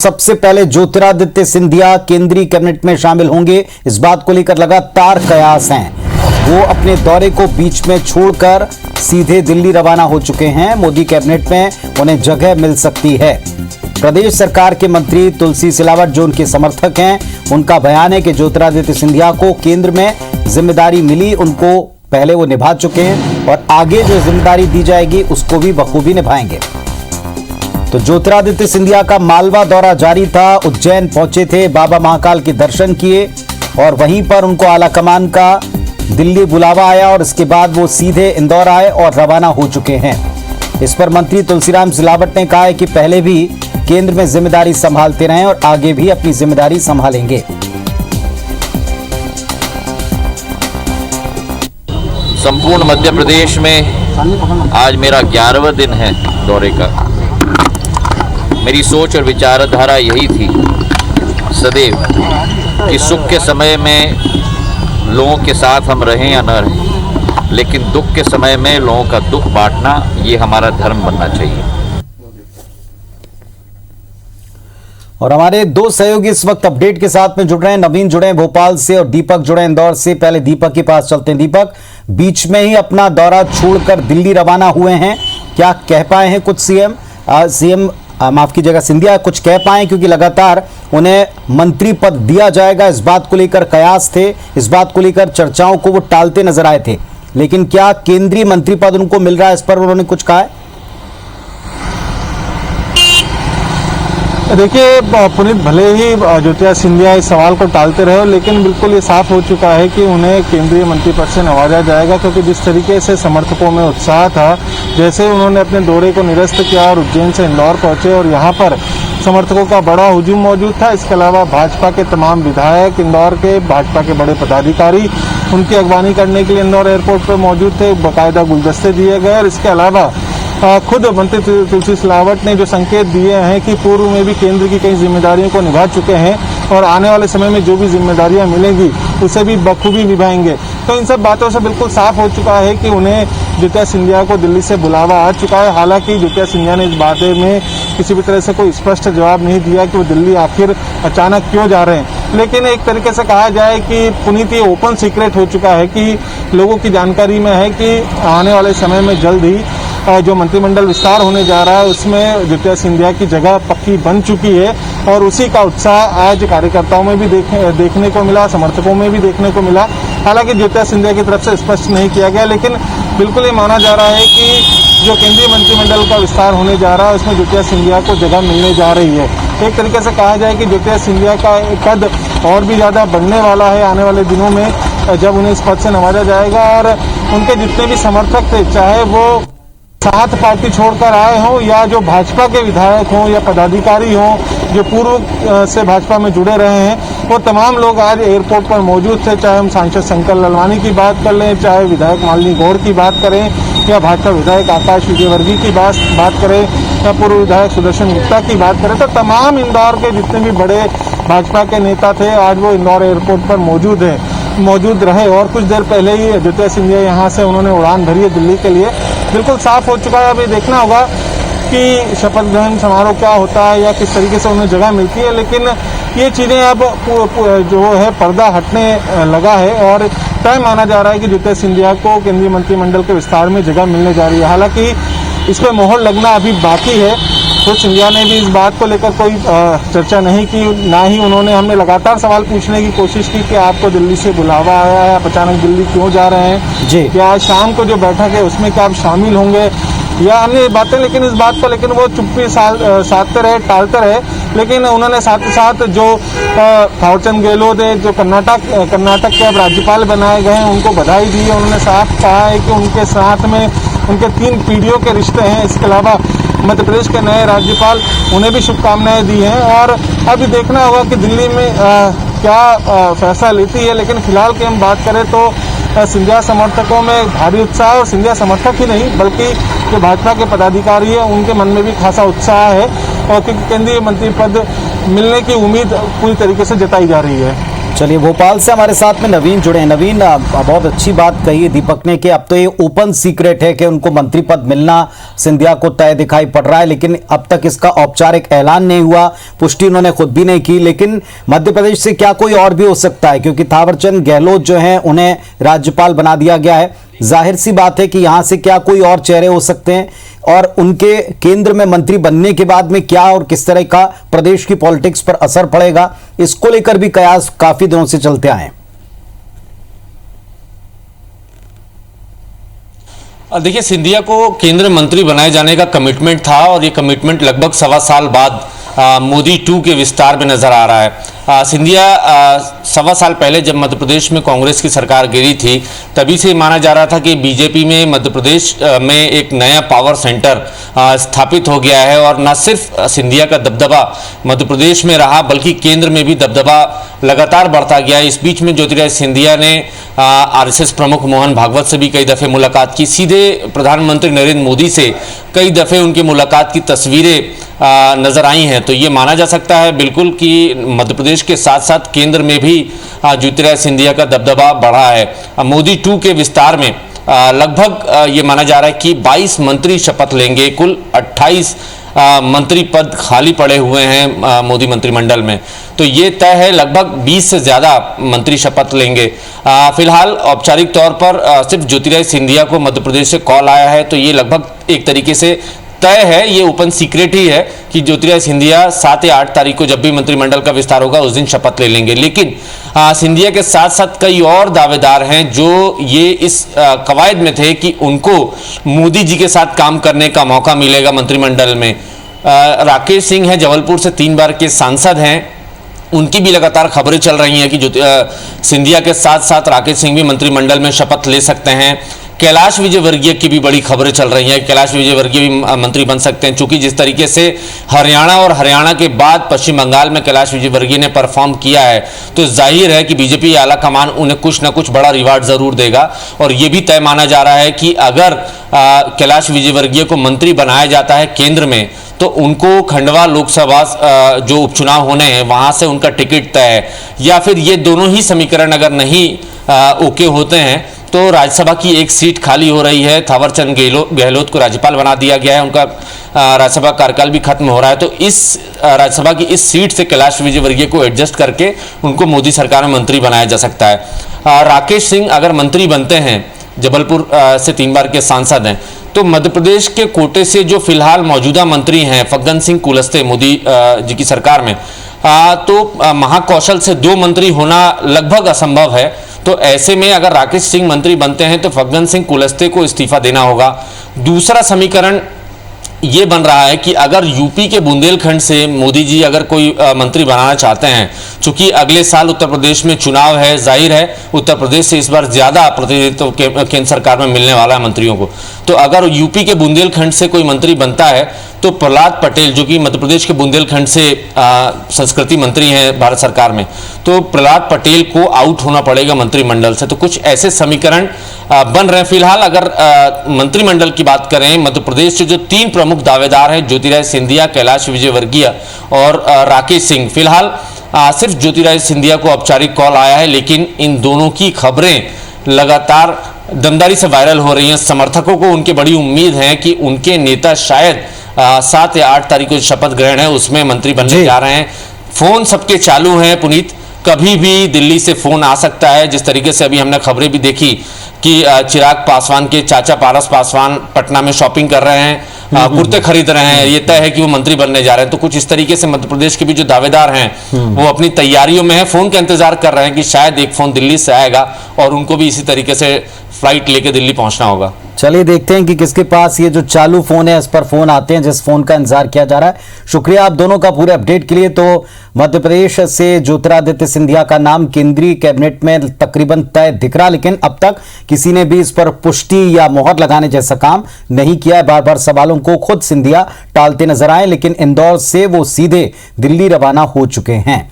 सबसे पहले ज्योतिरादित्य सिंधिया केंद्रीय कैबिनेट में शामिल होंगे। इस बात को लेकर लगातार कयास हैं। वो अपने दौरे को बीच में छोड़कर सीधे दिल्ली रवाना हो चुके हैं। मोदी कैबिनेट में उन्हें जगह मिल सकती है। प्रदेश सरकार के मंत्री तुलसी सिलावट जो उनके समर्थक हैं, उनका बयान है कि ज्योतिरादित्य सिंधिया को केंद्र में जिम्मेदारी मिली, उनको पहले वो निभा चुके हैं और आगे जो जिम्मेदारी दी जाएगी उसको भी बखूबी निभाएंगे। तो ज्योतिरादित्य सिंधिया का मालवा दौरा जारी था। उज्जैन पहुंचे थे, बाबा महाकाल के दर्शन किए और वहीं पर उनको आलाकमान का दिल्ली बुलावा आया और इसके बाद वो सीधे इंदौर आए और रवाना हो चुके हैं। इस पर मंत्री तुलसीराम सिलावट ने कहा है कि पहले भी केंद्र में जिम्मेदारी संभालते रहे और आगे भी अपनी जिम्मेदारी संभालेंगे। संपूर्ण मध्य प्रदेश में आज मेरा 11वां दिन है दौरे का। मेरी सोच और विचारधारा यही थी सदैव कि सुख के समय में लोगों के साथ हम रहें या न रहें, लेकिन दुख के समय में लोगों का दुख बांटना ये हमारा धर्म बनना चाहिए। और हमारे दो सहयोगी इस वक्त अपडेट के साथ में जुड़ रहे हैं। नवीन जुड़े हैं भोपाल से और दीपक जुड़े हैं इंदौर से। पहले दीपक के पास चलते हैं। दीपक, बीच में ही अपना दौरा छोड़कर दिल्ली रवाना हुए हैं, क्या कह पाए हैं कुछ सीएम माफ कीजिएगा सिंधिया कुछ कह पाए, क्योंकि लगातार उन्हें मंत्री पद दिया जाएगा इस बात को लेकर कयास थे, इस बात को लेकर चर्चाओं को वो टालते नजर आए थे, लेकिन क्या केंद्रीय मंत्री पद उनको मिल रहा है, इस पर उन्होंने कुछ कहा है? देखिए पुनीत, भले ही ज्योतिरादित्य सिंधिया इस सवाल को टालते रहे, लेकिन बिल्कुल ये साफ हो चुका है कि उन्हें केंद्रीय मंत्री पद से नवाजा जाएगा, क्योंकि जिस तरीके से समर्थकों में उत्साह था, जैसे उन्होंने अपने दौरे को निरस्त किया और उज्जैन से इंदौर पहुंचे और यहाँ पर समर्थकों का बड़ा हुजूम मौजूद था। इसके अलावा भाजपा के तमाम विधायक, इंदौर के भाजपा के बड़े पदाधिकारी उनकी अगवानी करने के लिए इंदौर एयरपोर्ट पर मौजूद थे। बाकायदा गुलदस्ते दिए गए और इसके अलावा खुद मंत्री तुलसी सिलावट ने जो संकेत दिए हैं कि पूर्व में भी केंद्र की कई जिम्मेदारियों को निभा चुके हैं और आने वाले समय में जो भी जिम्मेदारियां मिलेंगी उसे भी बखूबी निभाएंगे। तो इन सब बातों से बिल्कुल साफ हो चुका है कि उन्हें ज्योतिरादित्य सिंधिया को दिल्ली से बुलावा आ चुका है। हालांकि ज्योतिरादित्य सिंधिया ने इस बारे में किसी भी तरह से कोई स्पष्ट जवाब नहीं दिया कि वो दिल्ली आखिर अचानक क्यों जा रहे हैं, लेकिन एक तरीके से कहा जाए कि पुनीत ये ओपन सीक्रेट हो चुका है कि लोगों की जानकारी में है कि आने वाले समय में जल्द ही जो मंत्रिमंडल विस्तार होने जा रहा है उसमें ज्योतिरादित्य सिंधिया की जगह पक्की बन चुकी है और उसी का उत्साह आज कार्यकर्ताओं में भी देखने को मिला, समर्थकों में भी देखने को मिला। हालांकि ज्योतिरादित्य सिंधिया की तरफ से स्पष्ट नहीं किया गया, लेकिन बिल्कुल ये माना जा रहा है कि जो केंद्रीय मंत्रिमंडल का विस्तार होने जा रहा है उसमें ज्योतिरादित्य सिंधिया को जगह मिलने जा रही है। एक तरीके से कहा जाए कि ज्योतिरादित्य सिंधिया का कद और भी ज़्यादा बढ़ने वाला है आने वाले दिनों में, जब उन्हें इस पद से नवाजा जाएगा और उनके जितने भी समर्थक थे, चाहे वो साथ पार्टी छोड़कर आए हों या जो भाजपा के विधायक हों या पदाधिकारी हों जो पूर्व से भाजपा में जुड़े रहे हैं, वो तमाम लोग आज एयरपोर्ट पर मौजूद थे। चाहे हम सांसद शंकर ललवानी की बात कर लें, चाहे विधायक मालिनी गौड़ की बात करें या भाजपा विधायक आकाश विजयवर्गीय की बात करें या पूर्व विधायक सुदर्शन गुप्ता की बात करें, तो तमाम इंदौर के जितने भी बड़े भाजपा के नेता थे आज वो इंदौर एयरपोर्ट पर मौजूद रहे। और कुछ देर पहले ही ज्योतिरादित्य सिंधिया यहाँ से उन्होंने उड़ान भरी है दिल्ली के लिए। बिल्कुल साफ हो चुका है, अभी देखना होगा कि शपथ ग्रहण समारोह क्या होता है या किस तरीके से उन्हें जगह मिलती है, लेकिन ये चीज़ें अब जो है पर्दा हटने लगा है और तय माना जा रहा है कि ज्योतिरादित्य सिंधिया को केंद्रीय मंत्रिमंडल के विस्तार में जगह मिलने जा रही है। हालांकि इस पर मोहर लगना अभी बाकी है। तो सिंधिया ने भी इस बात को लेकर कोई चर्चा नहीं की, ना ही उन्होंने, हमने लगातार सवाल पूछने की कोशिश की कि आपको दिल्ली से बुलावा आया है, आप अचानक दिल्ली क्यों जा रहे हैं जी, या आज शाम को जो बैठक है उसमें क्या आप शामिल होंगे या अन्य बातें, लेकिन इस बात को लेकिन वो चुप्पी साधते रहे, टालते रहे। लेकिन उन्होंने साथ ही साथ जो थावरचंद गहलोत है जो कर्नाटक के अब राज्यपाल बनाए गए हैं उनको बधाई दी है। उन्होंने साफ कहा है कि उनके साथ में उनके 3 पीढ़ियों के रिश्ते हैं। इसके अलावा मध्य प्रदेश के नए राज्यपाल उन्हें भी शुभकामनाएं दी हैं और अभी देखना होगा कि दिल्ली में क्या फैसला लेती है। लेकिन फिलहाल की हम बात करें तो सिंधिया समर्थकों में भारी उत्साह, और सिंधिया समर्थक ही नहीं बल्कि जो भाजपा के पदाधिकारी है उनके मन में भी खासा उत्साह है और क्योंकि केंद्रीय मंत्री पद मिलने की उम्मीद पूरी तरीके से जताई जा रही है। चलिए, भोपाल से हमारे साथ में नवीन जुड़े हैं। नवीन, बहुत अच्छी बात कही है दीपक ने कि अब तो ये ओपन सीक्रेट है कि उनको मंत्री पद मिलना सिंधिया को तय दिखाई पड़ रहा है, लेकिन अब तक इसका औपचारिक ऐलान नहीं हुआ, पुष्टि उन्होंने खुद भी नहीं की। लेकिन मध्य प्रदेश से क्या कोई और भी हो सकता है, क्योंकि थावरचंद गहलोत जो हैं उन्हें राज्यपाल बना दिया गया है। जाहिर सी बात है कि यहां से क्या कोई और चेहरे हो सकते हैं, और उनके केंद्र में मंत्री बनने के बाद में क्या और किस तरह का प्रदेश की पॉलिटिक्स पर असर पड़ेगा, इसको लेकर भी कयास काफी दिनों से चलते आए। देखिए, सिंधिया को केंद्रीय मंत्री बनाए जाने का कमिटमेंट था और ये कमिटमेंट लगभग 1.25 साल बाद मोदी 2 के विस्तार में नजर आ रहा है। सिंधिया 1.25 साल पहले जब मध्य प्रदेश में कांग्रेस की सरकार गिरी थी, तभी से माना जा रहा था कि बीजेपी में मध्य प्रदेश में एक नया पावर सेंटर स्थापित हो गया है, और न सिर्फ सिंधिया का दबदबा मध्य प्रदेश में रहा बल्कि केंद्र में भी दबदबा लगातार बढ़ता गया। इस बीच में ज्योतिरादित्य सिंधिया ने आरएसएस प्रमुख मोहन भागवत से भी कई दफ़े मुलाकात की, सीधे प्रधानमंत्री नरेंद्र मोदी से कई दफ़े उनकी मुलाकात की तस्वीरें नजर आई हैं। तो ये माना जा सकता है बिल्कुल कि मध्य प्रदेश के साथ साथ केंद्र में भी ज्योतिरादित्य सिंधिया का दबदबा बढ़ा है। मोदी 2 के विस्तार में लगभग ये माना जा रहा है कि 22 मंत्री शपथ लेंगे। कुल 28 मंत्री पद खाली पड़े हुए हैं मोदी मंत्रिमंडल में, तो ये तय है लगभग 20 से ज़्यादा मंत्री शपथ लेंगे। फिलहाल औपचारिक तौर पर सिर्फ ज्योतिरादित्य सिंधिया को मध्य प्रदेश से कॉल आया है, तो ये लगभग एक तरीके से तय है, ये ओपन सीक्रेट ही है कि ज्योतिरादित्य सिंधिया 7 या 8 तारीख को जब भी मंत्रिमंडल का विस्तार होगा उस दिन शपथ ले लेंगे। लेकिन सिंधिया के साथ साथ कई और दावेदार हैं जो ये इस कवायद में थे कि उनको मोदी जी के साथ काम करने का मौका मिलेगा मंत्रिमंडल में। राकेश सिंह हैं, जबलपुर से 3 बार के सांसद हैं, उनकी भी लगातार खबरें चल रही हैं कि सिंधिया के साथ साथ राकेश सिंह भी मंत्रिमंडल में शपथ ले सकते हैं। कैलाश विजयवर्गीय की भी बड़ी खबरें चल रही हैं, कैलाश विजयवर्गीय भी मंत्री बन सकते हैं, क्योंकि जिस तरीके से हरियाणा और हरियाणा के बाद पश्चिम बंगाल में कैलाश विजयवर्गीय ने परफॉर्म किया है, तो जाहिर है कि बीजेपी आला कमान उन्हें कुछ ना कुछ बड़ा रिवार्ड जरूर देगा। और ये भी तय माना जा रहा है कि अगर कैलाश विजयवर्गीय को मंत्री बनाया जाता है केंद्र में, तो उनको खंडवा लोकसभा जो उपचुनाव होने हैं वहां से उनका टिकट तय है, या फिर ये दोनों ही समीकरण अगर नहीं ओके होते हैं तो राज्यसभा की एक सीट खाली हो रही है। थावरचंद गहलोत को राज्यपाल बना दिया गया है, उनका राज्यसभा कार्यकाल भी खत्म हो रहा है, तो इस राज्यसभा की इस सीट से कैलाश विजयवर्गीय को एडजस्ट करके उनको मोदी सरकार में मंत्री बनाया जा सकता है। राकेश सिंह अगर मंत्री बनते हैं, जबलपुर से 3 बार के सांसद हैं, तो मध्य प्रदेश के कोटे से जो फिलहाल मौजूदा मंत्री हैं फग्गन सिंह कुलस्ते मोदी जी की सरकार में, तो महाकौशल से 2 मंत्री होना लगभग असंभव है। तो ऐसे में अगर राकेश सिंह मंत्री बनते हैं तो फग्गन सिंह कुलस्ते को इस्तीफा देना होगा। दूसरा समीकरण ये बन रहा है कि अगर यूपी के बुंदेलखंड से मोदी जी अगर कोई मंत्री बनाना चाहते हैं, चूंकि अगले साल उत्तर प्रदेश में चुनाव है, जाहिर है उत्तर प्रदेश से इस बार ज्यादा प्रतिनिधित्व केंद्र सरकार में मिलने वाला है मंत्रियों को, तो अगर यूपी के बुंदेलखंड से कोई मंत्री बनता है तो प्रहलाद पटेल, जो कि मध्य प्रदेश के बुंदेलखंड से संस्कृति मंत्री हैं भारत सरकार में, तो प्रहलाद पटेल को आउट होना पड़ेगा मंत्रिमंडल से। तो कुछ ऐसे समीकरण बन रहे हैं। फिलहाल अगर मंत्रिमंडल की बात करें, मध्य प्रदेश से जो 3 प्रमुख दावेदार हैं, ज्योतिरादित्य सिंधिया, कैलाश विजयवर्गीय और राकेश सिंह, फिलहाल सिर्फ ज्योतिरादित्य सिंधिया को औपचारिक कॉल आया है, लेकिन इन दोनों की खबरें लगातार दमदारी से वायरल हो रही हैं। समर्थकों को उनकी बड़ी उम्मीद है कि उनके नेता शायद 7 या 8 तारीख को शपथ ग्रहण है उसमें मंत्री बनने जा रहे हैं। फोन सबके चालू हैं पुनीत, कभी भी दिल्ली से फोन आ सकता है। जिस तरीके से अभी हमने खबरें भी देखी कि चिराग पासवान के चाचा पारस पासवान पटना में शॉपिंग कर रहे हैं, कुर्ते खरीद रहे हैं, ये तय है कि वो मंत्री बनने जा रहे हैं। तो कुछ इस तरीके से मध्य प्रदेश के भी जो दावेदार हैं वो अपनी तैयारियों में है, फोन का इंतजार कर रहे हैं कि शायद एक फोन दिल्ली से आएगा और उनको भी इसी तरीके से फ्लाइट लेके दिल्ली पहुंचना होगा। चलिए देखते हैं कि किसके पास ये जो चालू फोन है इस पर फोन आते हैं जिस फोन का इंतजार किया जा रहा है। शुक्रिया आप दोनों का पूरे अपडेट के लिए। तो मध्य प्रदेश से ज्योतिरादित्य सिंधिया का नाम केंद्रीय कैबिनेट में तकरीबन तय दिख रहा, लेकिन अब तक किसी ने भी इस पर पुष्टि या मोहर लगाने जैसा काम नहीं किया। बार बार सवालों को खुद सिंधिया टालते नजर आए, लेकिन इंदौर से वो सीधे दिल्ली रवाना हो चुके हैं।